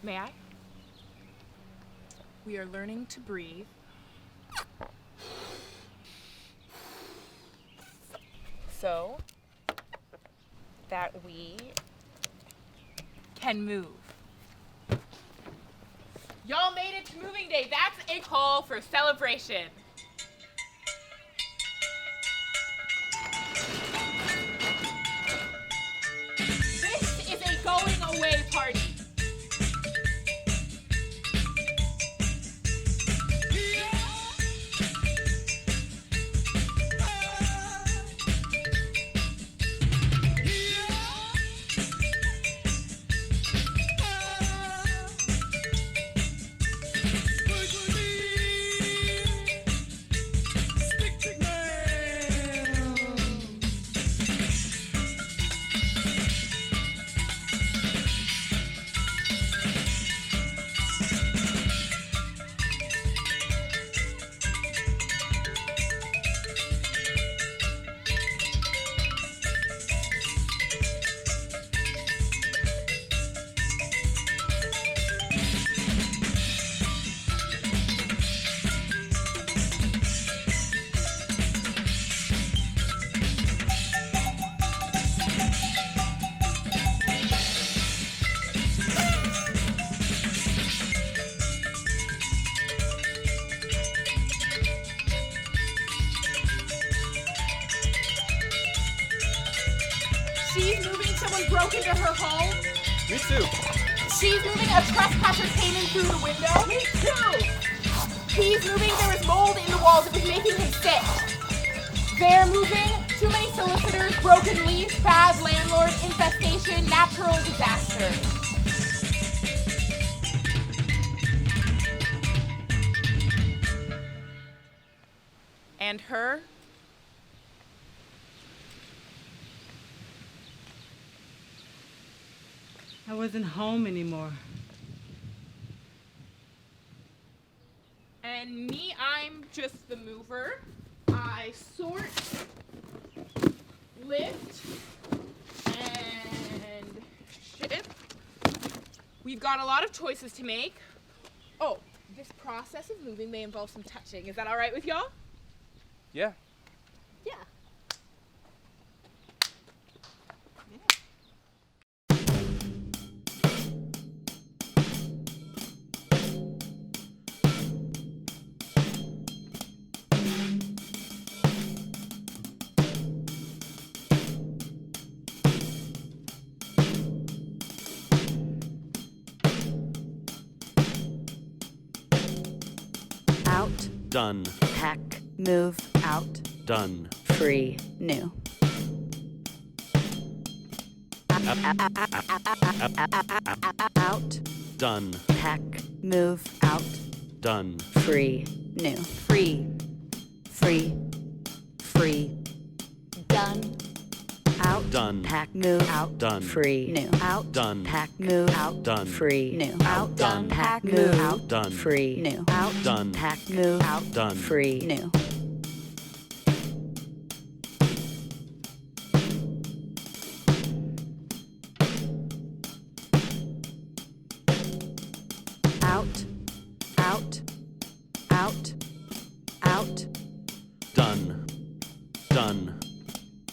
May I? We are learning to breathe. So that we can move. Y'all made it to moving day. That's a call for celebration. This is a going away party. She's moving someone broke into her home. Me too. She's moving a trespasser came in through the window. Me too. He's moving, there was mold in the walls. It was making him sick. They're moving. Too many solicitors, broken lease, bad landlord, infestation, natural disaster. And her? I wasn't home anymore. And me, I'm just the mover. I sort, lift, and ship. We've got a lot of choices to make. Oh, this process of moving may involve some touching. Is that all right with y'all? Yeah. Yeah. Out, Done. pack, move, out, Done. free, new. Out, Done. pack, move, out, Done. Free. New. Free. Free. Free. Done. Out. Done. Pack. Move. Out. Done. Free. New. Out. Done. Pack. Move. Out. Done. Free. New. Out. Done. Pack. Move. Out. Done. Free. New. Out. Done. Pack. Move. Out. Done. Free. New. Out. Out. Out. Out. Done. Done.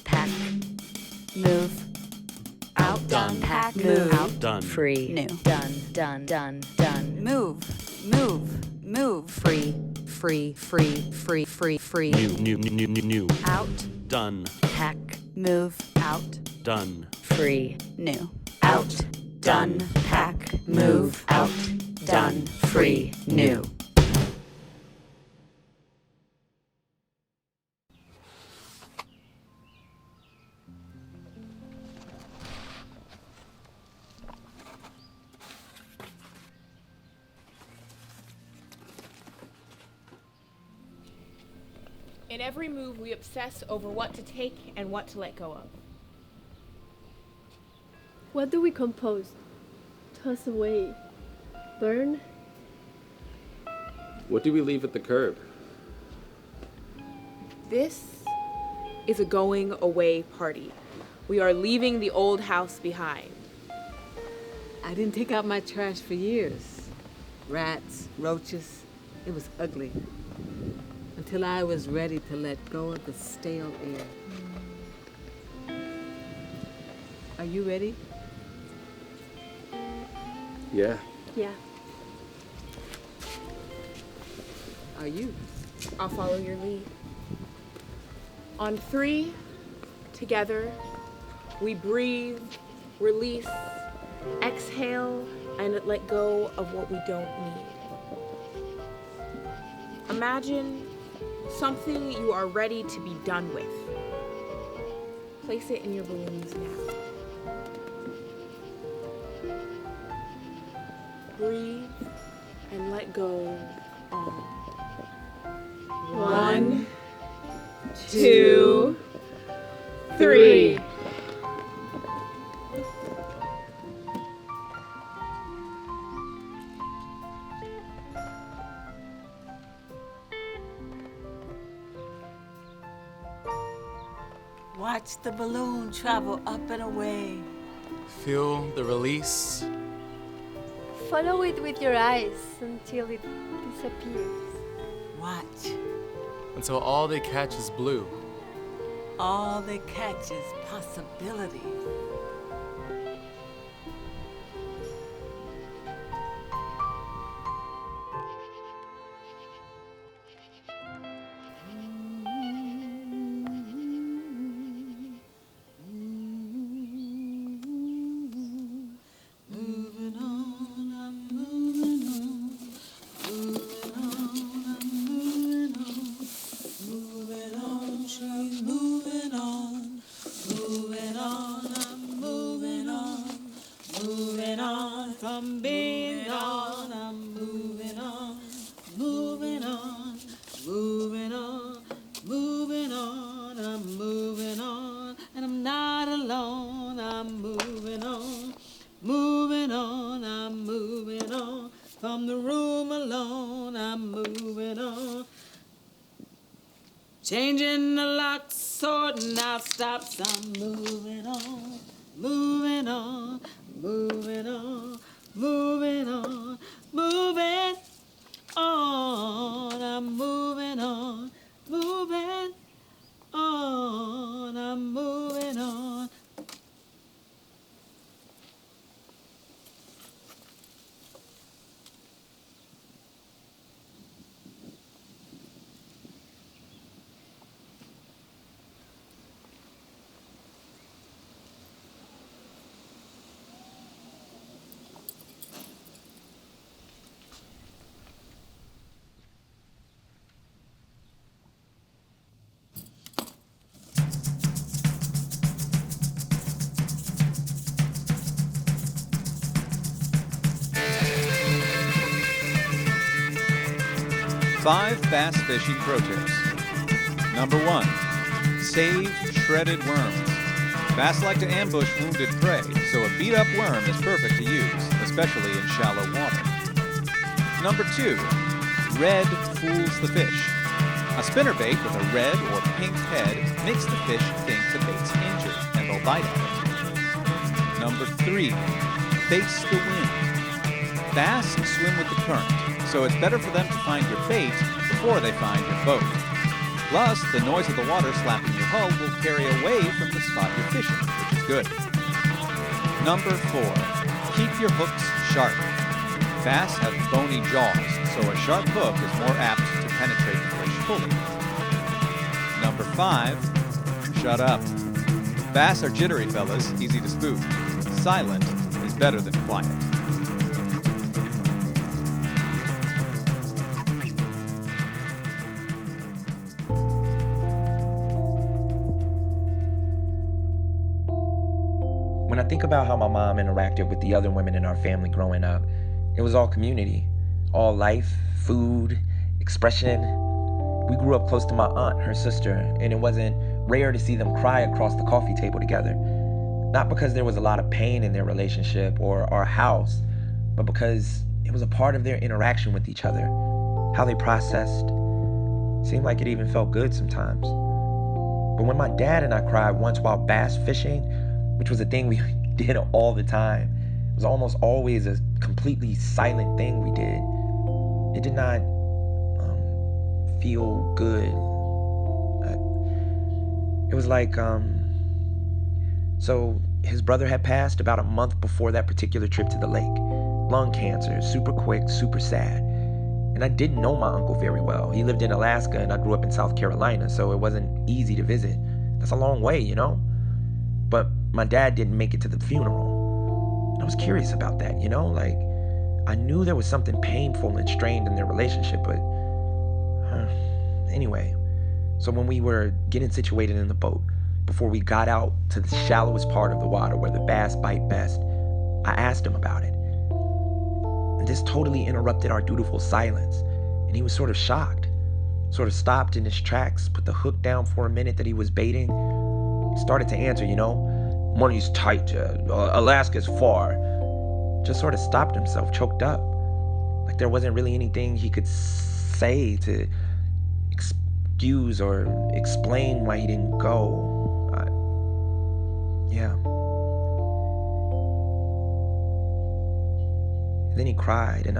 Pack. Move. Out. Done. Pack. Move. Move. Out. Done. Free. New. Done. Done. Done. Done. Move. Move. Move. Free. Free. Free. Free. Free. Free. New. Out. Done. Pack. Move. Out. Done. Free. New. Out. Done. Pack. Move. Out. Done. Free. New. In every move, we obsess over what to take and what to let go of. What do we compose? Toss away? Burn? What do we leave at the curb? This is a going away party. We are leaving the old house behind. I didn't take out my trash for years. Rats, roaches, it was ugly. Until I was ready to let go of the stale air. Are you ready? Yeah. Yeah. Are you? I'll follow your lead. On 3, together, we breathe, release, exhale, and let go of what we don't need. Imagine something you are ready to be done with. Place it in your balloons now. Breathe and let go on 1, 2, 3. Watch the balloon travel up and away. Feel the release. Follow it with your eyes until it disappears. Watch. Until all they catch is blue. All they catch is possibility. Changing the locks, sorting out stops. I'm moving on, moving on, moving on, moving on, moving on. I'm moving on, moving on. I'm moving on. 5 bass fishing pro tips. Number 1. Save shredded worms. Bass like to ambush wounded prey, so a beat-up worm is perfect to use, especially in shallow water. Number 2. Red fools the fish. A spinnerbait with a red or pink head makes the fish think the bait's injured, and they'll bite at it. Number 3. Face the wind. Bass swim with the current, so it's better for them to find your bait before they find your boat. Plus, the noise of the water slapping your hull will carry away from the spot you're fishing, which is good. Number 4. Keep your hooks sharp. Bass have bony jaws, so a sharp hook is more apt to penetrate the fish fully. Number 5. Shut up. Bass are jittery fellas, easy to spook. Silent is better than quiet. When I think about how my mom interacted with the other women in our family growing up, it was all community, all life, food, expression. We grew up close to my aunt, her sister, and it wasn't rare to see them cry across the coffee table together. Not because there was a lot of pain in their relationship or our house, but because it was a part of their interaction with each other, how they processed. Seemed like it even felt good sometimes. But when my dad and I cried once while bass fishing, which was a thing we did all the time, it was almost always a completely silent thing we did. It did not feel good. It was like, so his brother had passed about a month before that particular trip to the lake. Lung cancer, super quick, super sad. And I didn't know my uncle very well. He lived in Alaska and I grew up in South Carolina, so it wasn't easy to visit. That's a long way, you know? But my dad didn't make it to the funeral. I was curious about that, you know? Like, I knew there was something painful and strained in their relationship, but anyway. So when we were getting situated in the boat, before we got out to the shallowest part of the water where the bass bite best, I asked him about it. And this totally interrupted our dutiful silence, and he was sort of shocked. Sort of stopped in his tracks, put the hook down for a minute that he was baiting, started to answer, you know, money's tight, Alaska's far. Just sort of stopped himself, choked up. Like there wasn't really anything he could say to excuse or explain why he didn't go. Yeah. And then he cried, and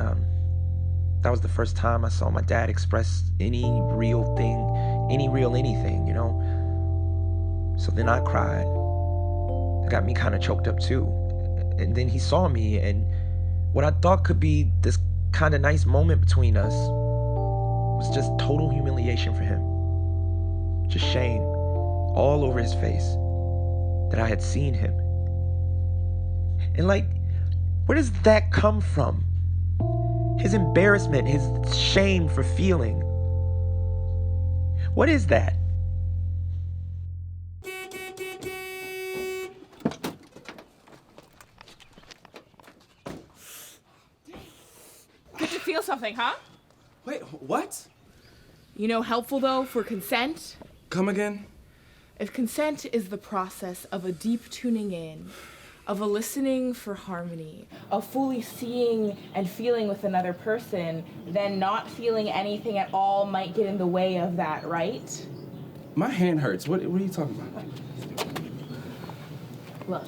that was the first time I saw my dad express any real thing, any real anything, you know? So then I cried. It got me kind of choked up too. And then he saw me, and what I thought could be this kind of nice moment between us was just total humiliation for him. Just shame all over his face that I had seen him. And like, where does that come from? His embarrassment, his shame for feeling. What is that? Good to feel something, huh? Wait, what? You know, helpful though for consent? Come again? If consent is the process of a deep tuning in, of a listening for harmony, of fully seeing and feeling with another person, then not feeling anything at all might get in the way of that, right? My hand hurts. What are you talking about? Look.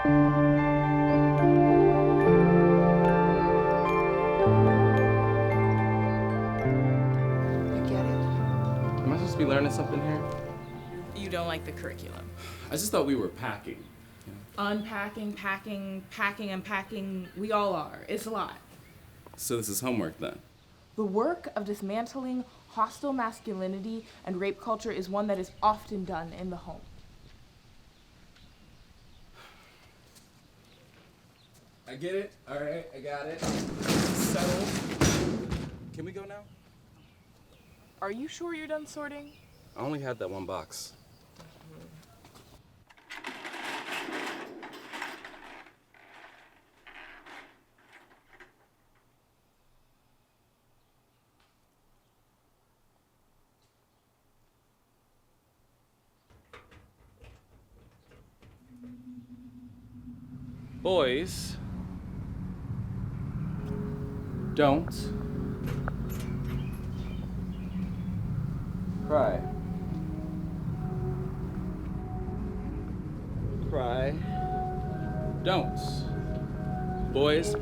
Am I supposed to be learning something here? You don't like the curriculum. I just thought we were packing. Unpacking, packing, packing, unpacking. We all are. It's a lot. So this is homework then? The work of dismantling hostile masculinity and rape culture is one that is often done in the home. I get it. All right, I got it. So, Can we go now? are you sure you're done sorting? I only had that one box. Boys, don't cry. Cry. Don't. Boys.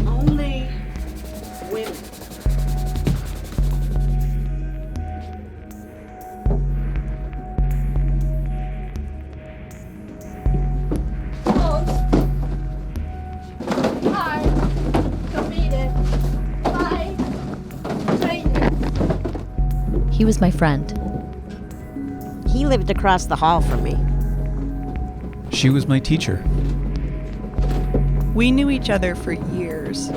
Only women. Hi. Don't beat it. Bye. Tighten. He was my friend. He lived across the hall from me. She was my teacher. We knew each other for years.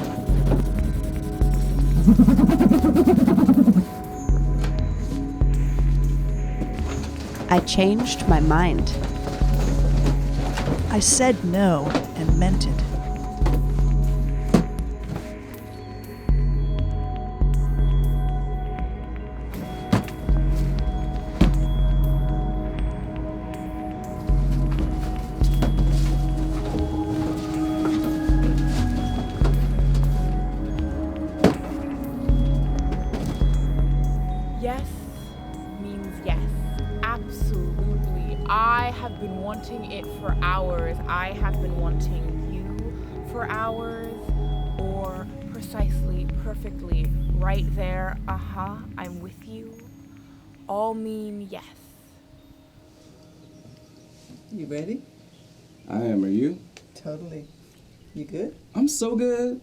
I changed my mind. I said no and meant it. Yes means yes. Absolutely. I have been wanting it for hours. I have been wanting you for hours. Or precisely, perfectly, right there. I'm with you. All mean yes. You ready? I am. Are you? Totally. You good? I'm so good.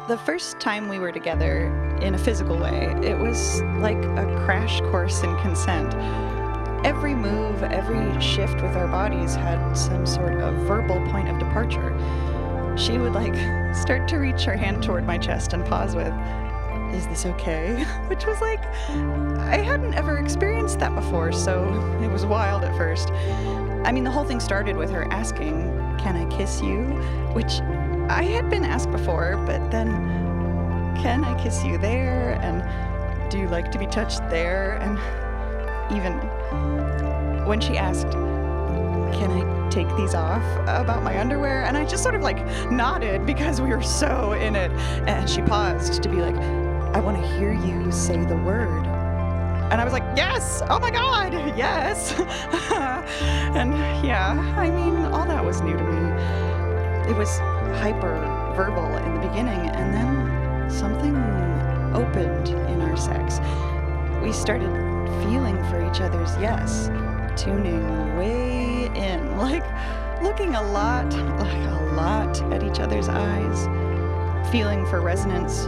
The first time we were together in a physical way, it was like a crash course in consent. Every move, every shift with our bodies had some sort of verbal point of departure. She would start to reach her hand toward my chest and pause with, "Is this okay?" Which was I hadn't ever experienced that before, so it was wild at first. I mean, the whole thing started with her asking, "Can I kiss you?" Which I had been asked before, but then, "Can I kiss you there?" And "Do you like to be touched there?" And even when she asked, "Can I take these off?" about my underwear, and I just sort of nodded because we were so in it. And she paused to be like, "I want to hear you say the word." And I was like, "Yes! Oh my God, yes!" And yeah, I mean, all that was new to me. It was hyper-verbal in the beginning, and then something opened in our sex. We started feeling for each other's yes, tuning way in, looking a lot at each other's eyes, feeling for resonance,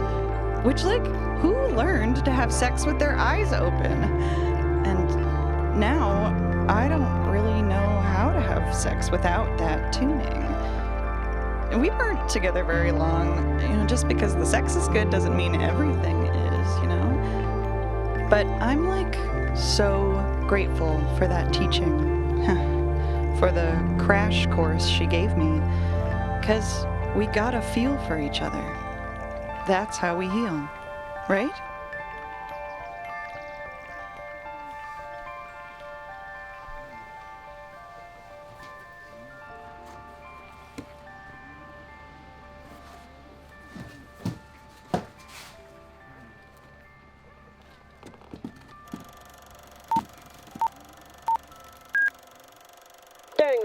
which who learned to have sex with their eyes open? And now I don't really know how to have sex without that tuning. And we weren't together very long, just because the sex is good doesn't mean everything is, But I'm so grateful for that teaching, for the crash course she gave me, because we gotta feel for each other. That's how we heal, right?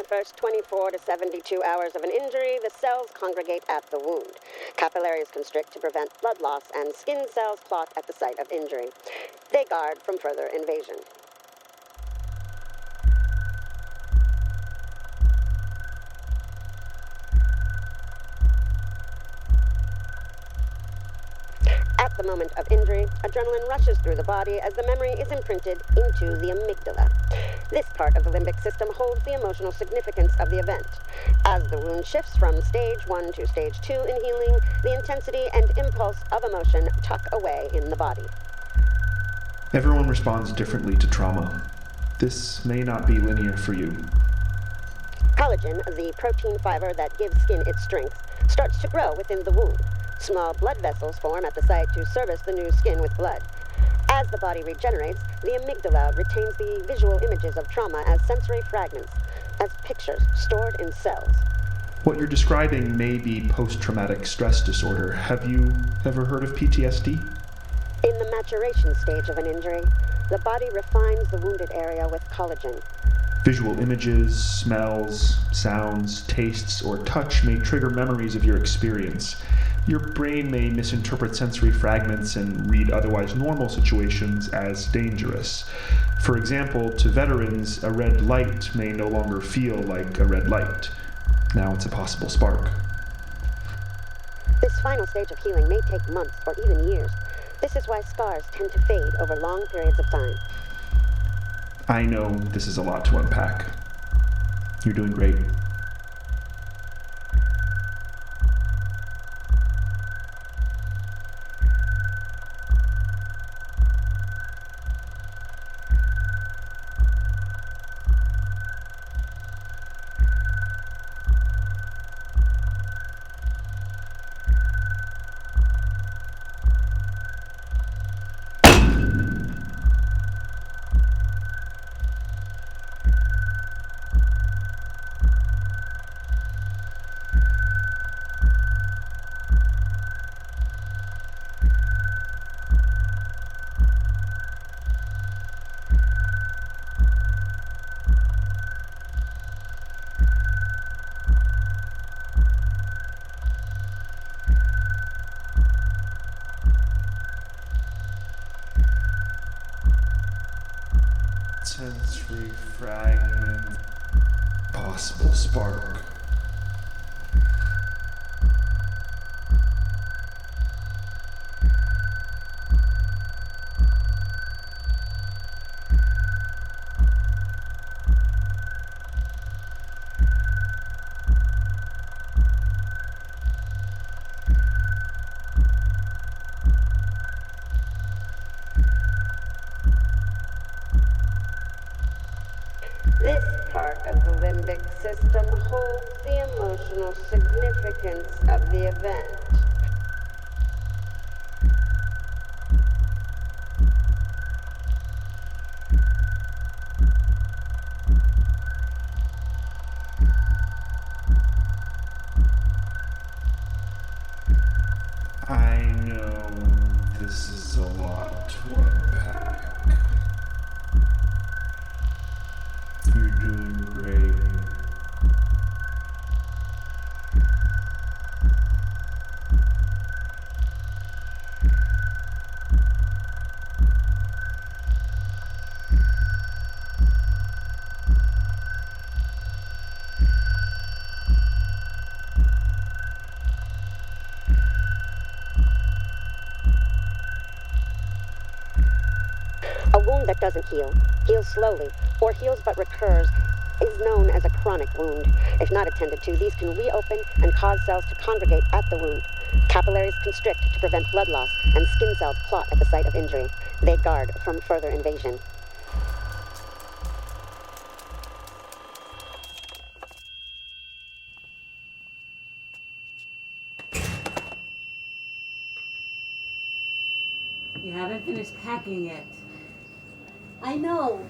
the first 24 to 72 hours of an injury, the cells congregate at the wound. Capillaries constrict to prevent blood loss, and skin cells clot at the site of injury. They guard from further invasion. At the moment of injury, adrenaline rushes through the body as the memory is imprinted into the amygdala. This part of the limbic system holds the emotional significance of the event. As the wound shifts from stage 1 to stage 2 in healing, the intensity and impulse of emotion tuck away in the body. Everyone responds differently to trauma. This may not be linear for you. Collagen, the protein fiber that gives skin its strength, starts to grow within the wound. Small blood vessels form at the site to service the new skin with blood. As the body regenerates, the amygdala retains the visual images of trauma as sensory fragments, as pictures stored in cells. What you're describing may be post-traumatic stress disorder. Have you ever heard of PTSD? In the maturation stage of an injury, the body refines the wounded area with collagen. Visual images, smells, sounds, tastes, or touch may trigger memories of your experience. Your brain may misinterpret sensory fragments and read otherwise normal situations as dangerous. For example, to veterans, a red light may no longer feel like a red light. Now it's a possible spark. This final stage of healing may take months or even years. This is why scars tend to fade over long periods of time. I know this is a lot to unpack. You're doing great. Sensory fragment. Possible spark. This part of the limbic system holds the emotional significance of the event. I know this is a lot to unpack. You're doing great. A wound that doesn't heal, heals slowly, or heals but recurs, is known as a chronic wound. If not attended to, these can reopen and cause cells to congregate at the wound. Capillaries constrict to prevent blood loss, and skin cells clot at the site of injury. They guard from further invasion. You haven't finished packing yet. I know.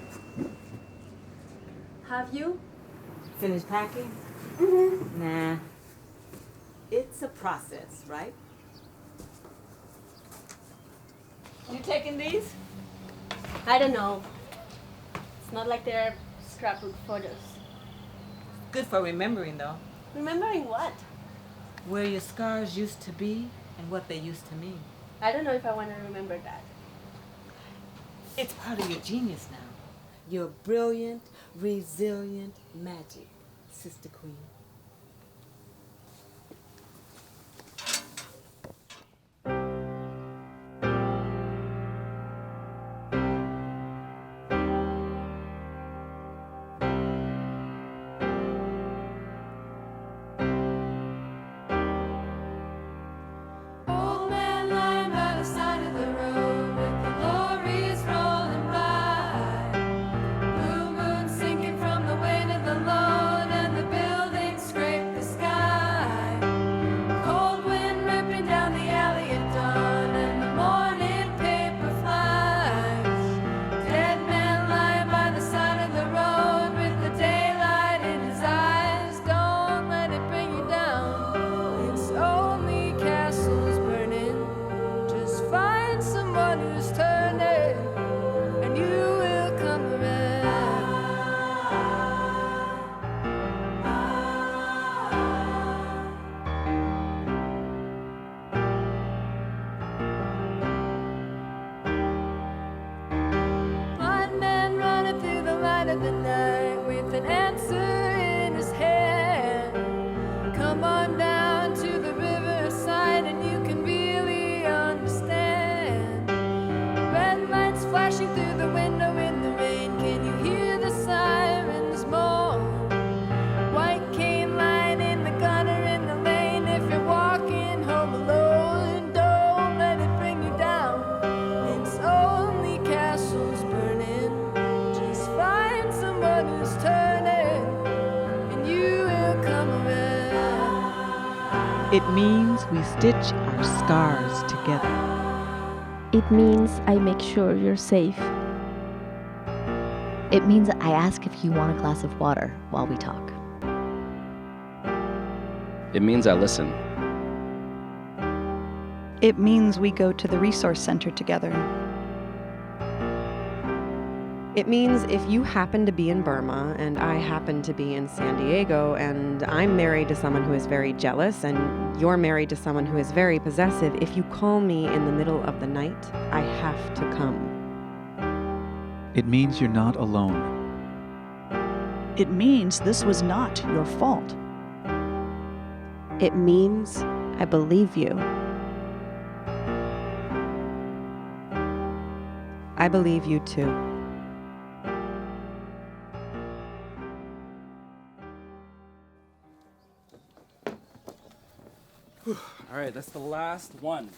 Have you? Finished packing? Mm-hmm. Nah. It's a process, right? You taking these? I don't know. It's not like they're scrapbook photos. Good for remembering, though. Remembering what? Where your scars used to be and what they used to mean. I don't know if I want to remember that. It's part of your genius now. Your brilliant, resilient magic, Sister Queen. Old man lying by the side of the road with the lorries rolling by. Blue moon sinking from the weight of the load and the buildings scrape the sky. Cold wind ripping down the alley at dawn and the morning paper flies. Dead man lying by the side of the road with the daylight in his eyes. Don't let it bring you down. It's only castles burning. Just find someone who's turning, and you will come around. Blind man running through the light of the night with an answer in his hand. Come on down to the riverside and you can really understand. Red lights flashing through the window in the rain. Can you hear the sirens moan? White cane line in the gutter in the lane. If you're walking home alone, don't let it bring you down. It's only castles burning. Just find someone who's turning, and you will come around. It means we stitch our scars together. It means I make sure you're safe. It means I ask if you want a glass of water while we talk. It means I listen. It means we go to the resource center together. It means if you happen to be in Burma and I happen to be in San Diego and I'm married to someone who is very jealous and you're married to someone who is very possessive, if you call me in the middle of the night, I have to come. It means you're not alone. It means this was not your fault. It means I believe you. I believe you too. All right, that's the last one.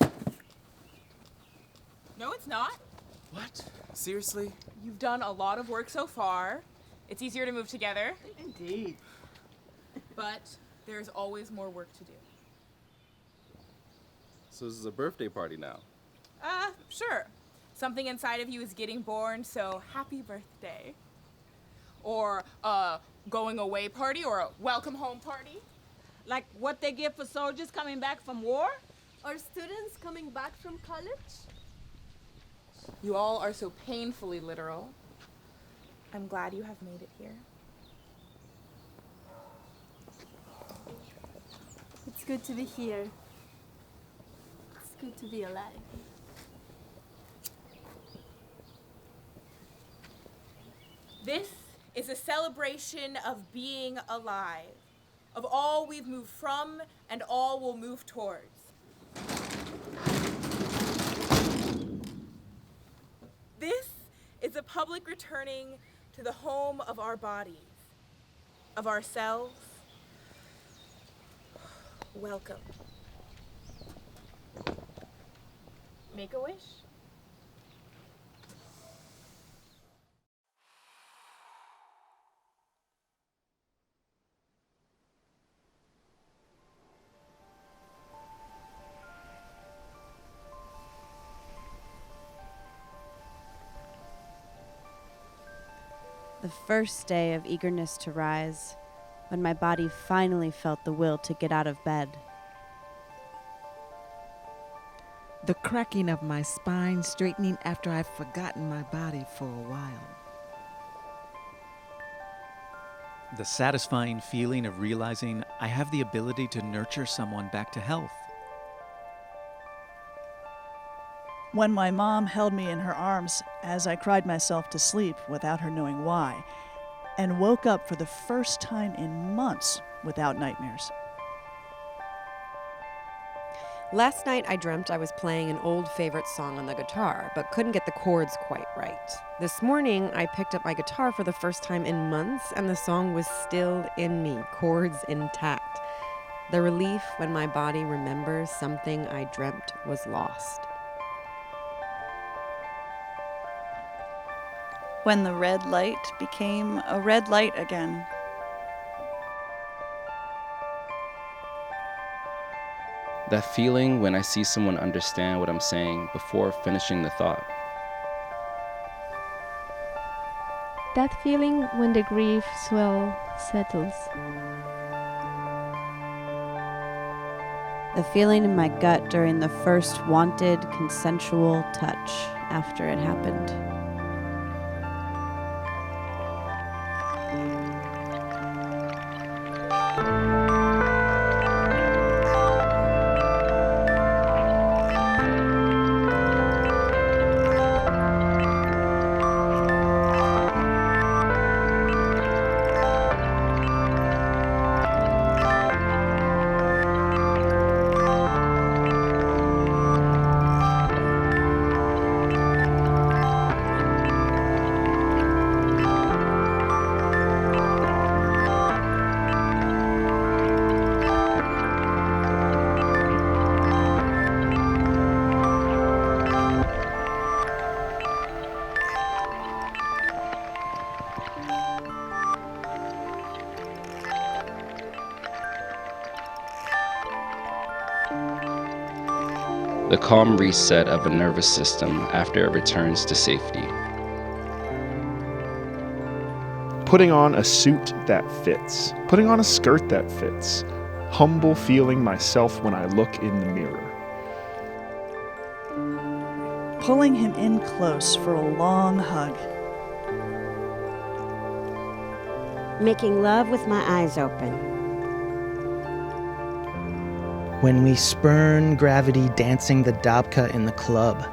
No, it's not. What? Seriously? You've done a lot of work so far. It's easier to move together. Indeed. But there's always more work to do. So this is a birthday party now. Sure. Something inside of you is getting born, so happy birthday. Or a going away party or a welcome home party. Like what they give for soldiers coming back from war? Or students coming back from college? You all are so painfully literal. I'm glad you have made it here. It's good to be here. It's good to be alive. This is a celebration of being alive, of all we've moved from and all we'll move towards. This is a public returning to the home of our bodies, of ourselves. Welcome. Make a wish. The first day of eagerness to rise, when my body finally felt the will to get out of bed. The cracking of my spine straightening after I've forgotten my body for a while. The satisfying feeling of realizing I have the ability to nurture someone back to health. When my mom held me in her arms as I cried myself to sleep without her knowing why, and woke up for the first time in months without nightmares. Last night I dreamt I was playing an old favorite song on the guitar, but couldn't get the chords quite right. This morning I picked up my guitar for the first time in months, and the song was still in me, chords intact. The relief when my body remembers something I dreamt was lost. When the red light became a red light again. That feeling when I see someone understand what I'm saying before finishing the thought. That feeling when the grief swell settles. The feeling in my gut during the first wanted, consensual touch after it happened. The calm reset of a nervous system after it returns to safety. Putting on a suit that fits. Putting on a skirt that fits. Humble feeling myself when I look in the mirror. Pulling him in close for a long hug. Making love with my eyes open. When we spurn gravity dancing the dabka in the club.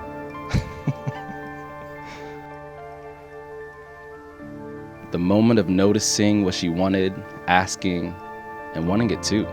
The moment of noticing what she wanted, asking, and wanting it too.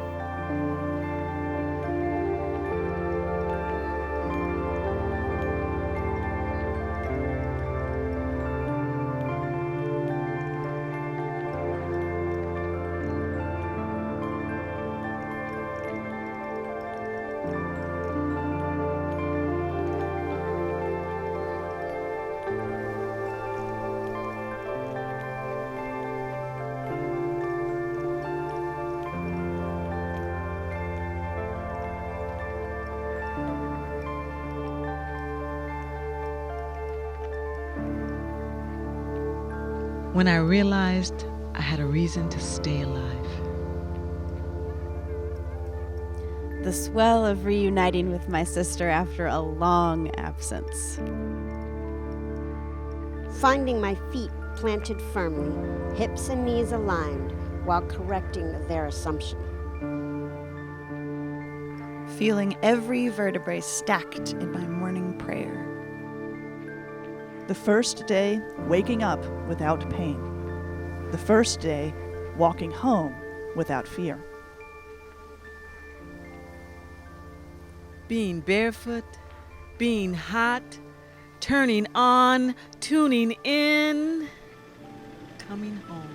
When I realized I had a reason to stay alive. The swell of reuniting with my sister after a long absence. Finding my feet planted firmly, hips and knees aligned, while correcting their assumption. Feeling every vertebrae stacked in my morning prayer. The first day waking up without pain. The first day walking home without fear. Being barefoot, being hot, turning on, tuning in, coming home.